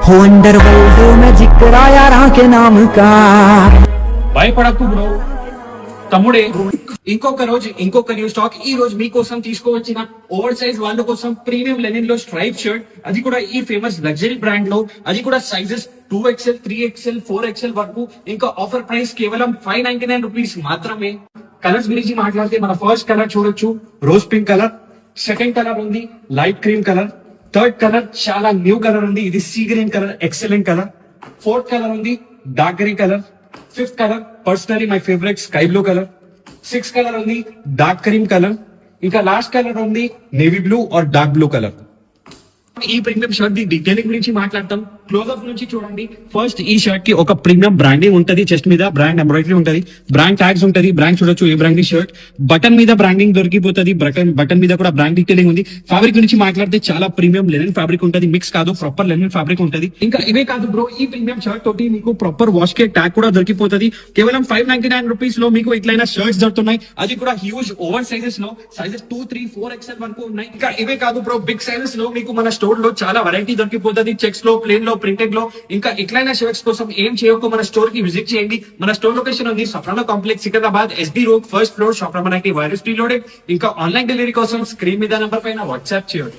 हो अंडरवर्ल्ड में जिक्र आया राह के नाम का। భయపడకు బ్రో తమ్ముడే. ఇంకొక న్యూ స్టాక్ ఈ రోజు మీకోసం తీసుకువచ్చిన ఓవర్ సైజ్ వాళ్ళ కోసం ప్రీమియం లెనిన్ లో స్ట్రైప్ షర్ట్, అది కూడా ఈ ఫేమస్ లగ్జరీ బ్రాండ్ లో, అది కూడా సైజెస్ 2XL 3XL 4XL వరకు. ఇంకా ఆఫర్ ప్రైస్ కేవలం 599 రూపీస్ మాత్రమే. కలర్స్ గురించి మాట్లాడితే మన ఫస్ట్ కలర్ చూడొచ్చు, rose pink colour. Second colour ఉంది light cream colour. Third colour చాలా న్యూ కలర్ ఉంది, ఇది sea green colour, excellent colour. Fourth colour ఉంది dark green colour. Fifth colour personally my favourite sky blue colour. Sixth colour ఉంది dark cream colour. ఇంకా last colour ఉంది navy blue or dark blue colour. ఈ premium shirt the detailing గురించి మాట్లాడతాం. Close up నుంచి చూడండి. First ఈ షర్ట్ కి ఒక ప్రీమియం బ్రాండింగ్ ఉంటది, చెస్ట్ మీద బ్రాండ్ ఎంబ్రాయిడరీ ఉంటది, బ్రాండ్ ట్యాగ్స్ ఉంటది, బ్రాండ్ చూడొచ్చు ఏ బ్రాండ్ షర్ట్. బటన్ మీద బ్రాండింగ్ దొరికిపోతుంది, బటన్ మీద కూడా బ్రాండ్ డీటెయిలింగ్ ఉంది. ఫ్యాబ్రిక్ గురించి మాట్లాడితే చాలా ప్రీమియం లెనిన్ ఫ్యాబ్రిక్ ఉంటది, మిక్స్ కాదు, ప్రాపర్ లెనిన్ ఫ్యాబ్రిక్ ఉంటది. ఇంకా ఇవే కాదు బ్రో, ఈ ప్రీమియం షర్ట్ తోటి మీకు ప్రాపర్ వాష్ కే ట్యాగ్ కూడా దొరికిపోతుంది. కేవలం 599 రూపీస్ లో మీకు ఇట్లైనా షర్ట్స్ దొరుకుతున్నాయి, అది కూడా హ్యూజ్ ఓవర్ సైజెస్ లో. సైజెస్ 2, 3, 4XL వరకు ఉన్నాయి. ఇంకా ఇవే కాదు బ్రో, బిగ్ సైజెస్ లో మీకు మన స్టోర్ లో చాలా వెరైటీ దొరికిపోతుంది, చెక్స్ లో, ప్లేన్ లో, ప్రింటెడ్ లో. ఇంకా ఇట్లైన షర్ట్స్ కోసం ఏం చేయకు, మన స్టోర్ కి విజిట్ చేయండి. మన స్టోర్ లొకేషన్ ఉంది సఫ్రానా complex, Secunderabad, SD road, first floor, shop number 90, virus preloaded. ఇంకా ఆన్లైన్ డెలివరీ కోసం స్క్రీన్ మీద నంబర్ పైన వాట్సాప్ చేయండి.